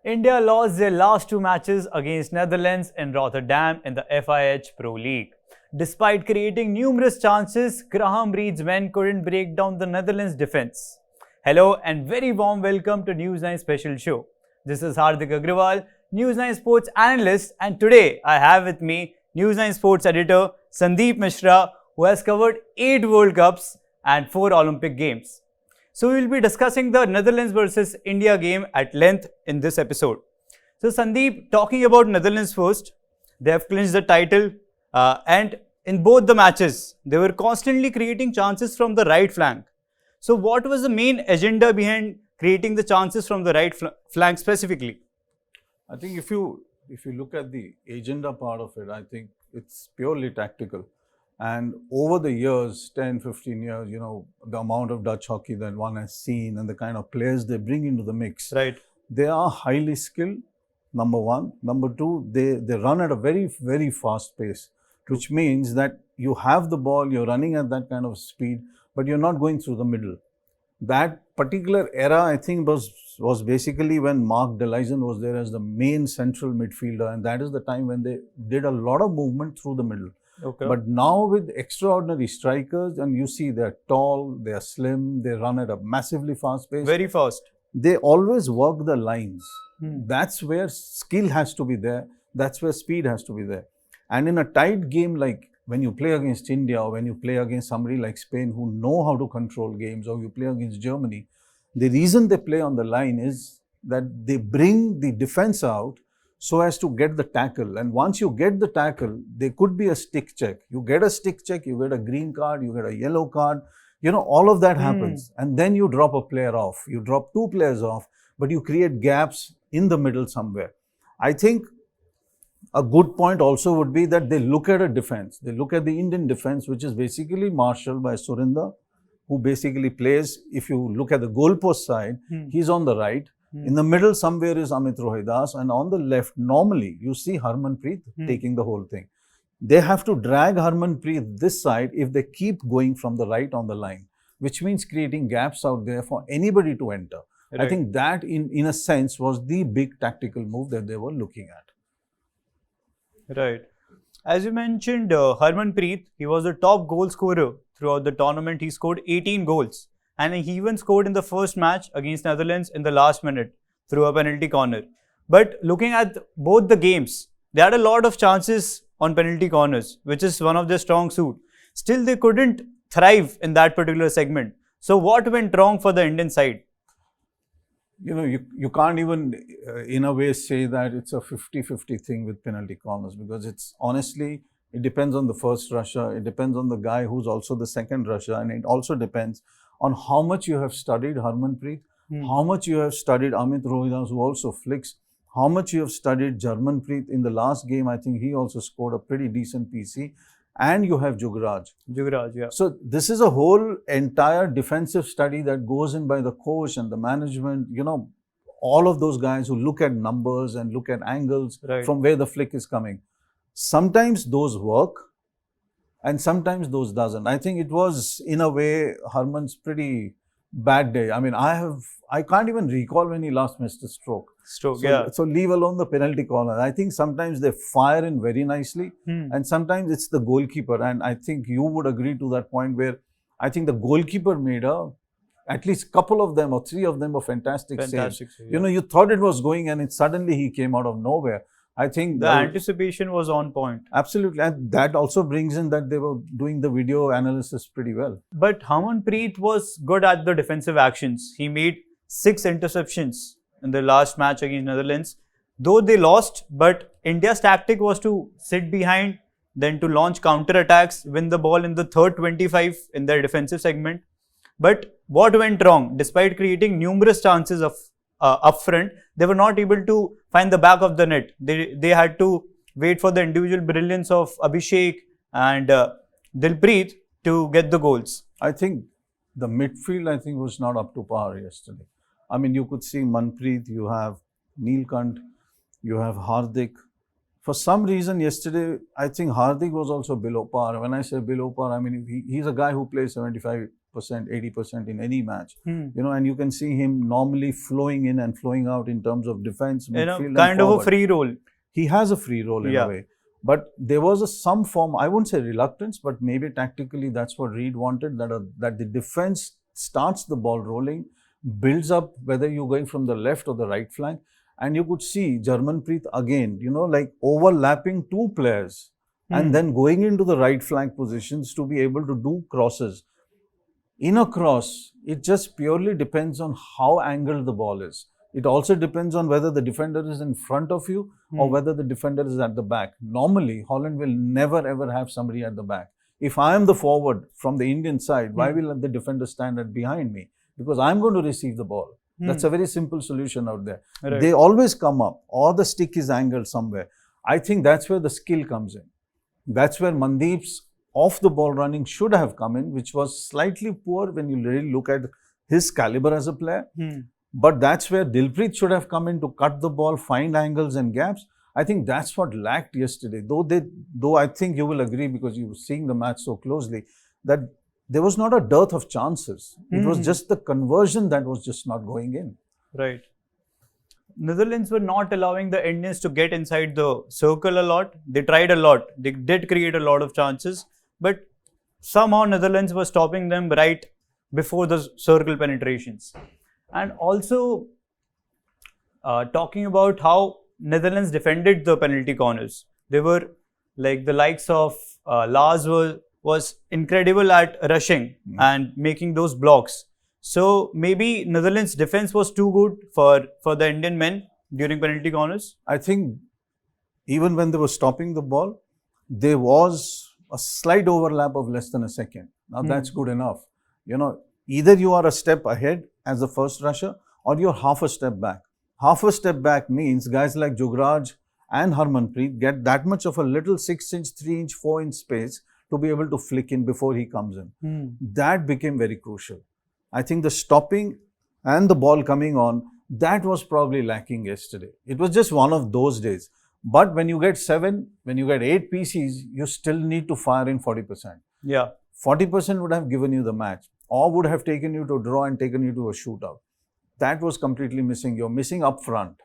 India lost their last two matches against Netherlands in Rotterdam in the FIH Pro League. Despite creating numerous chances, Graham Reed's men couldn't break down the Netherlands' defense. Hello and very warm welcome to News 9 special show. This is Hardik Agrawal, News 9 sports analyst, and today I have with me News 9 sports editor Sandeep Mishra, who has covered 8 World Cups and 4 Olympic Games. So we will be discussing the Netherlands versus India game at length in this episode. So Sandeep, talking about Netherlands first, they have clinched the title and in both the matches, they were constantly creating chances from the right flank. So what was the main agenda behind creating the chances from the right flank specifically? I think if you look at the agenda part of it, I think it's purely tactical. And over the years, 10, 15 years, the amount of Dutch hockey that one has seen and the kind of players they bring into the mix. Right. They are highly skilled, number one. Number two, they run at a very, very fast pace, which means that you have the ball, you're running at that kind of speed, but you're not going through the middle. That particular era, I think, was basically when Mark Delaisen was there as the main central midfielder, and that is the time when they did a lot of movement through the middle. Okay. But now with extraordinary strikers, and you see they're tall, they're slim, they run at a massively fast pace. Very fast. They always work the lines. That's where skill has to be there. That's where speed has to be there. And in a tight game, like when you play against India or when you play against somebody like Spain who know how to control games, or you play against Germany, the reason they play on the line is that they bring the defense out so as to get the tackle. And once you get the tackle, there could be a stick check. You get a stick check, you get a green card, you get a yellow card. All of that happens. And then you drop a player off. You drop 2 players off, but you create gaps in the middle somewhere. I think a good point also would be that they look at a defense. They look at the Indian defense, which is basically marshaled by Surinder, who basically plays, if you look at the goalpost side, he's on the right. In the middle somewhere is Amit Rohidas, and on the left, normally you see Harmanpreet taking the whole thing. They have to drag Harmanpreet this side if they keep going from the right on the line, which means creating gaps out there for anybody to enter. Right. I think that in a sense was the big tactical move that they were looking at. Right. As you mentioned, Harmanpreet, he was the top goal scorer throughout the tournament. He scored 18 goals. And he even scored in the first match against Netherlands in the last minute through a penalty corner. But looking at both the games, they had a lot of chances on penalty corners, which is one of their strong suit. Still, they couldn't thrive in that particular segment. So what went wrong for the Indian side? You can't even in a way say that it's a 50-50 thing with penalty corners, because it's honestly, it depends on the first rusher, it depends on the guy who's also the second rusher, and it also depends on how much you have studied Harmanpreet, how much you have studied Amit Rohidas, who also flicks, how much you have studied Jarmanpreet. In the last game, I think he also scored a pretty decent PC, and you have Jugraj. Yeah. So this is a whole entire defensive study that goes in by the coach and the management, all of those guys who look at numbers and look at angles from where the flick is coming. Sometimes those work, and sometimes those doesn't. I think it was, in a way, Harman's pretty bad day. I mean, I can't even recall when he last missed a stroke. So leave alone the penalty corner. I think sometimes they fire in very nicely, and sometimes it's the goalkeeper. And I think you would agree to that point where I think the goalkeeper made at least couple of them or 3 of them were fantastic saves. Yeah. You thought it was going, and suddenly he came out of nowhere. I think the anticipation was on point. Absolutely. And that also brings in that they were doing the video analysis pretty well. But Harmanpreet was good at the defensive actions. He made 6 interceptions in the last match against Netherlands. Though they lost, but India's tactic was to sit behind, then to launch counter-attacks, win the ball in the third 25 in their defensive segment. But what went wrong? Despite creating numerous chances of up front, they were not able to find the back of the net. They had to wait for the individual brilliance of Abhishek and Dilpreet to get the goals. I think the midfield, was not up to par yesterday. I mean, you could see Manpreet, you have Neelkant, you have Hardik. For some reason yesterday, I think Hardik was also below par. When I say below par, I mean he's a guy who plays 75%, 80% in any match. You know, and you can see him normally flowing in and flowing out in terms of defense, midfield, and kind of forward. a free role. He has a free role in a way. But there was some form, I wouldn't say reluctance, but maybe tactically that's what Reed wanted, that the defense starts the ball rolling, builds up whether you're going from the left or the right flank. And you could see Jarmanpreet again, you know, like overlapping two players and then going into the right flank positions to be able to do crosses. In a cross, it just purely depends on how angled the ball is. It also depends on whether the defender is in front of you or whether the defender is at the back. Normally, Holland will never ever have somebody at the back. If I am the forward from the Indian side, why will the defender stand at behind me? Because I'm going to receive the ball. That's a very simple solution out there. Right. They always come up, or the stick is angled somewhere. I think that's where the skill comes in. That's where Mandeep's off the ball running should have come in, which was slightly poor when you really look at his caliber as a player. But that's where Dilpreet should have come in to cut the ball, find angles and gaps. I think that's what lacked yesterday. Though I think you will agree, because you were seeing the match so closely, that there was not a dearth of chances. It was just the conversion that was just not going in. Right. Netherlands were not allowing the Indians to get inside the circle a lot. They tried a lot. They did create a lot of chances. But somehow Netherlands were stopping them right before the circle penetrations. And also, talking about how Netherlands defended the penalty corners. They were like the likes of Lars was incredible at rushing and making those blocks. So maybe Netherlands' defense was too good for the Indian men during penalty corners. I think even when they were stopping the ball, there was a slight overlap of less than a second. Now that's good enough. You know, either you are a step ahead as the first rusher, or you're half a step back. Half a step back means guys like Jugraj and Harmanpreet get that much of a little 6-inch, 3-inch, 4-inch space to be able to flick in before he comes in. That became very crucial. I think the stopping and the ball coming on, that was probably lacking yesterday. It was just one of those days. But when you get 7, when you get 8 PCs, you still need to fire in 40%. Yeah. 40% would have given you the match, or would have taken you to a draw and taken you to a shootout. That was completely missing. You're missing up front.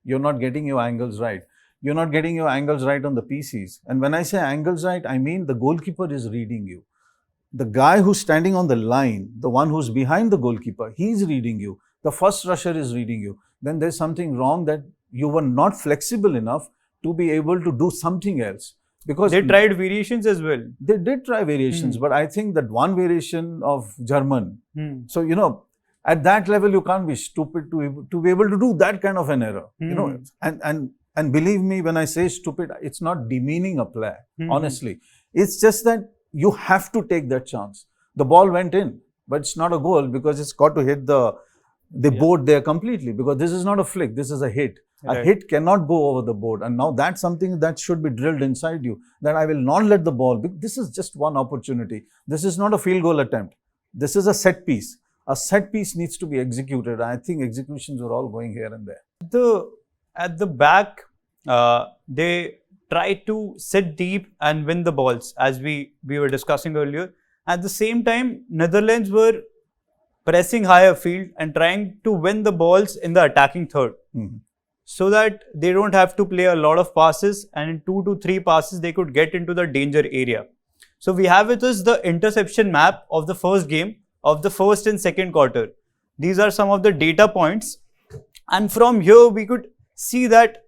You're not getting your angles right. You're not getting your angles right on the PCs. And when I say angles right, I mean the goalkeeper is reading you. The guy who's standing on the line, the one who's behind the goalkeeper, he's reading you. The first rusher is reading you. Then there's something wrong, that you were not flexible enough to be able to do something else. Because they tried variations as well. They did try variations, but I think that one variation of German. So, you know, at that level, you can't be stupid to be able to do that kind of an error. You know, and believe me, when I say stupid, it's not demeaning a player, honestly. It's just that you have to take that chance. The ball went in, but it's not a goal because it's got to hit the board there completely, because this is not a flick, this is a hit. Right. A hit cannot go over the board, and now that's something that should be drilled inside you, that I will not let the ball, this is just one opportunity. This is not a field goal attempt. This is a set piece. A set piece needs to be executed. I think executions are all going here and there. At the back, they try to sit deep and win the balls, as we were discussing earlier. At the same time, Netherlands were pressing higher field and trying to win the balls in the attacking third. So that they don't have to play a lot of passes, and in 2 to 3 passes, they could get into the danger area. So we have with us the interception map of the first game of the first and second quarter. These are some of the data points. And from here, we could see that,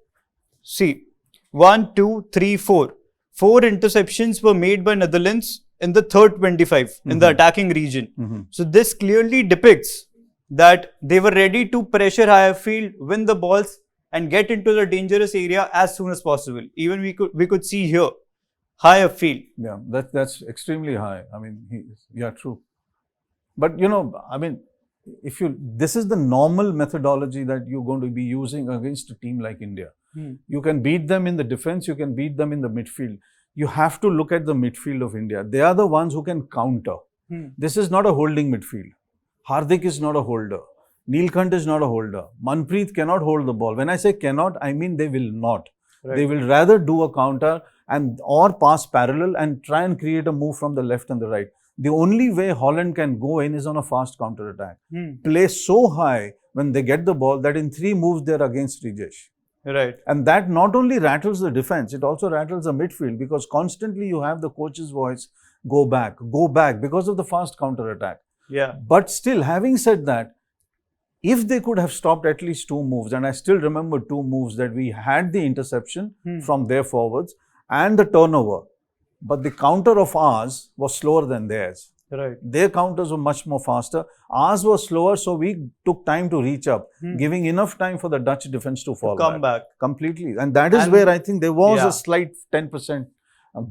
1, 2, 3, 4. 4 interceptions were made by Netherlands in the third 25 in the attacking region. So this clearly depicts that they were ready to pressure higher field, win the balls, and get into the dangerous area as soon as possible. Even we could see here, higher field. Yeah, that's extremely high. I mean, yeah, true. But you know, I mean, this is the normal methodology that you're going to be using against a team like India. You can beat them in the defense, you can beat them in the midfield. You have to look at the midfield of India. They are the ones who can counter. This is not a holding midfield. Hardik is not a holder. Neelkant is not a holder. Manpreet cannot hold the ball. When I say cannot, I mean they will not. Right. They will rather do a counter or pass parallel and try and create a move from the left and the right. The only way Holland can go in is on a fast counter attack. Play so high when they get the ball that in 3 moves they're against Rijesh. Right. And that not only rattles the defense, it also rattles the midfield, because constantly you have the coach's voice, go back, because of the fast counter attack. Yeah. But still, having said that, if they could have stopped at least 2 moves, and I still remember 2 moves that we had the interception from their forwards and the turnover, but the counter of ours was slower than theirs. Right. Their counters were much more faster. Ours was slower, so we took time to reach up, giving enough time for the Dutch defense to fall come back. Completely. And that is where I think there was a slight 10%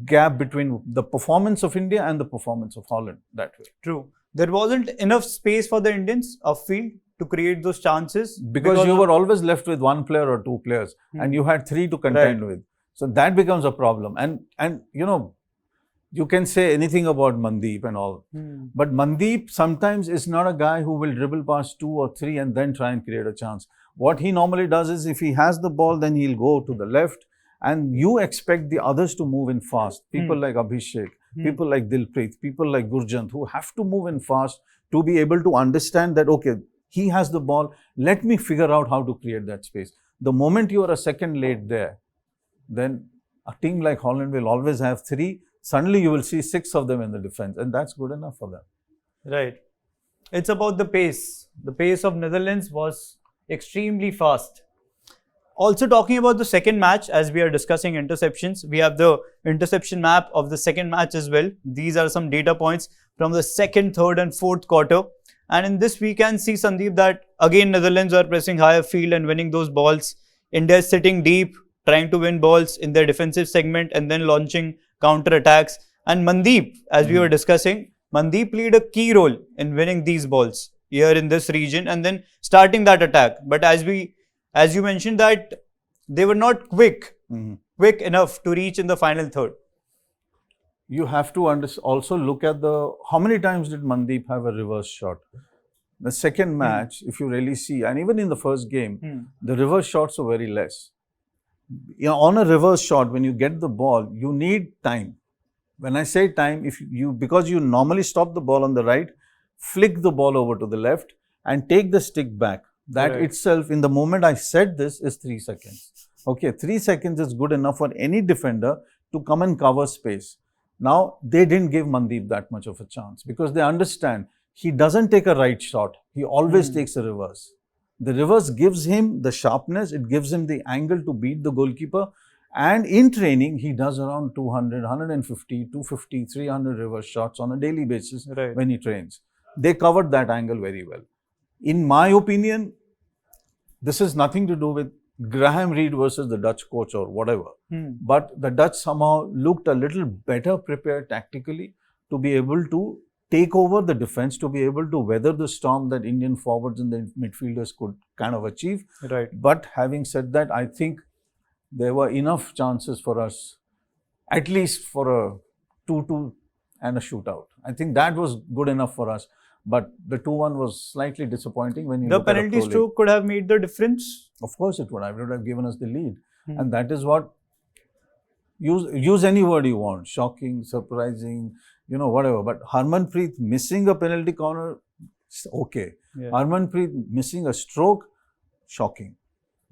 gap between the performance of India and the performance of Holland that way. True. There wasn't enough space for the Indians upfield to create those chances. Because you were always left with 1 player or 2 players and you had 3 to contend with. So that becomes a problem. And you know, you can say anything about Mandeep and all. But Mandeep sometimes is not a guy who will dribble past 2 or 3 and then try and create a chance. What he normally does is, if he has the ball, then he'll go to the left and you expect the others to move in fast. People like Abhishek, people like Dilpreet, people like Gurjant, who have to move in fast to be able to understand that, okay, he has the ball, let me figure out how to create that space. The moment you are a second late there, then a team like Holland will always have 3. Suddenly you will see 6 of them in the defense, and that's good enough for them. Right. It's about the pace. The pace of Netherlands was extremely fast. Also, talking about the second match, as we are discussing interceptions, we have the interception map of the second match as well. These are some data points from the second, third and fourth quarter. And in this, we can see, Sandeep, that again Netherlands are pressing higher field and winning those balls. India is sitting deep, trying to win balls in their defensive segment and then launching counter attacks. And Mandeep, as we were discussing, Mandeep played a key role in winning these balls here in this region and then starting that attack. But as you mentioned, that they were not quick enough to reach in the final third. You have to also look at how many times did Mandeep have a reverse shot? The second match, if you really see, and even in the first game, the reverse shots are very less. You know, on a reverse shot, when you get the ball, you need time. When I say time, because you normally stop the ball on the right, flick the ball over to the left and take the stick back. That itself, in the moment I said this, is 3 seconds. Okay, 3 seconds is good enough for any defender to come and cover space. Now, they didn't give Mandeep that much of a chance because they understand he doesn't take a right shot. He always takes a reverse. The reverse gives him the sharpness, it gives him the angle to beat the goalkeeper. And in training, he does around 200, 150, 250, 300 reverse shots on a daily basis when he trains. They covered that angle very well. In my opinion, this has nothing to do with Graham Reed versus the Dutch coach or whatever. But the Dutch somehow looked a little better prepared tactically to be able to take over the defense, to be able to weather the storm that Indian forwards and the midfielders could kind of achieve. But having said that, I think there were enough chances for us, at least for a 2-2 and a shootout. I think that was good enough for us. But the 2-1 was slightly disappointing when you look at the penalty stroke could have made the difference. Of course it would. I would have given us the lead. And that is what, use any word you want, shocking, surprising, you know, whatever. But Harmanpreet missing a penalty corner, okay. Harmanpreet missing a stroke, shocking.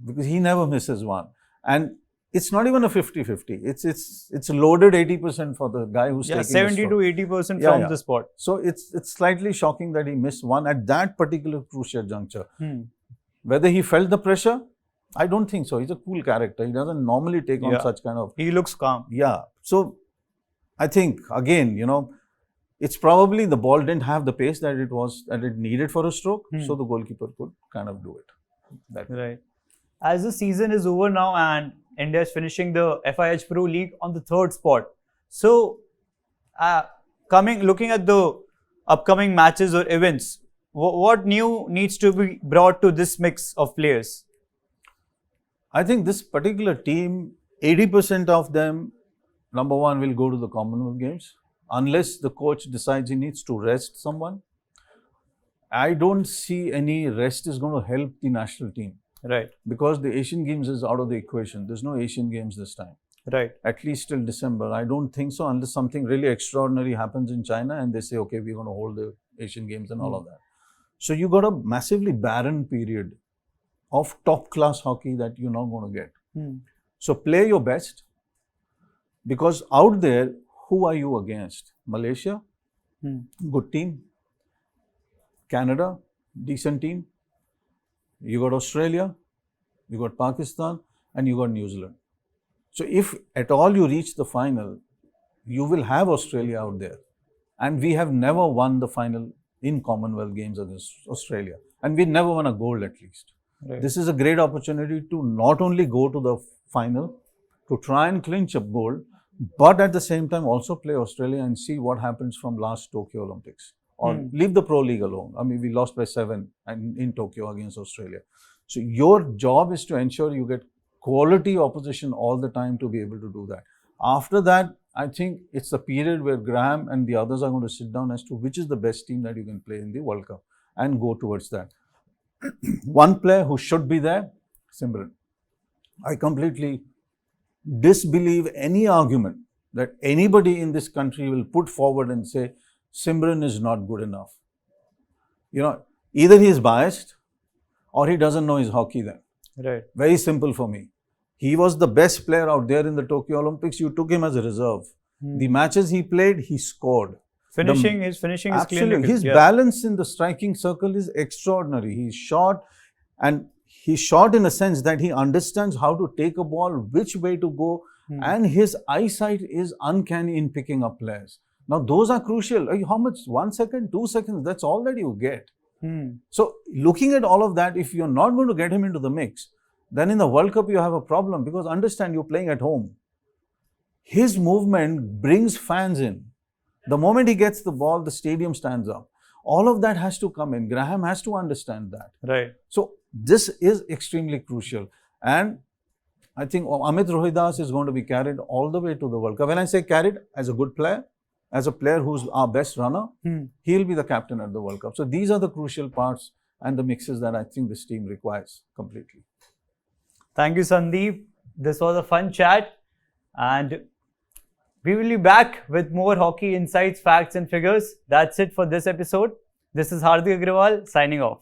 Because he never misses one. And it's not even a 50-50. It's loaded 80% for the guy who's taking 70 to 80% from the spot. So it's slightly shocking that he missed one at that particular crucial juncture. Whether he felt the pressure, I don't think so. He's a cool character. He doesn't normally take on such kind of... He looks calm. Yeah. So I think, again, you know, it's probably the ball didn't have the pace that it needed for a stroke. So the goalkeeper could kind of do it. Right. As the season is over now and India is finishing the FIH Pro League on the 3rd spot. So, looking at the upcoming matches or events, what new needs to be brought to this mix of players? I think this particular team, 80% of them, number one, will go to the Commonwealth Games. Unless the coach decides he needs to rest someone, I don't see any rest is going to help the national team. Right. Because the Asian Games is out of the equation. There's no Asian Games this time. Right. At least till December. I don't think so, unless something really extraordinary happens in China and they say, okay, we're going to hold the Asian Games and all of that. So you got a massively barren period of top class hockey that you're not going to get. So play your best, because out there, who are you against? Malaysia, good team. Canada, decent team. You got Australia, you got Pakistan, and you got New Zealand. So if at all you reach the final, you will have Australia out there. And we have never won the final in Commonwealth Games against Australia. And we never won a gold at least. Right. This is a great opportunity to not only go to the final, to try and clinch up gold, but at the same time also play Australia and see what happens from last Tokyo Olympics. Or leave the Pro League alone. I mean, we lost by 7 in Tokyo against Australia. So your job is to ensure you get quality opposition all the time to be able to do that. After that, I think it's the period where Graham and the others are going to sit down as to which is the best team that you can play in the World Cup and go towards that. One player who should be there, Simran. I completely disbelieve any argument that anybody in this country will put forward and say, Simran is not good enough. You know, either he is biased or he doesn't know his hockey then. Right. Very simple for me. He was the best player out there in the Tokyo Olympics. You took him as a reserve. The matches he played, he scored. His finishing is Absolutely. clinical. His balance in the striking circle is extraordinary. He's short, and he's short in a sense that he understands how to take a ball, which way to go, and his eyesight is uncanny in picking up players. Now, those are crucial. How much? 1 second, 2 seconds, that's all that you get. So, looking at all of that, if you're not going to get him into the mix, then in the World Cup, you have a problem, because understand, you're playing at home. His movement brings fans in. The moment he gets the ball, the stadium stands up. All of that has to come in. Graham has to understand that. Right. So, this is extremely crucial. And I think Amit Rohidas is going to be carried all the way to the World Cup. When I say carried, as a good player, as a player who's our best runner, he'll be the captain at the World Cup. So these are the crucial parts and the mixes that I think this team requires completely. Thank you, Sandeep. This was a fun chat, and we will be back with more hockey insights, facts and figures. That's it for this episode. This is Hardik Agrawal signing off.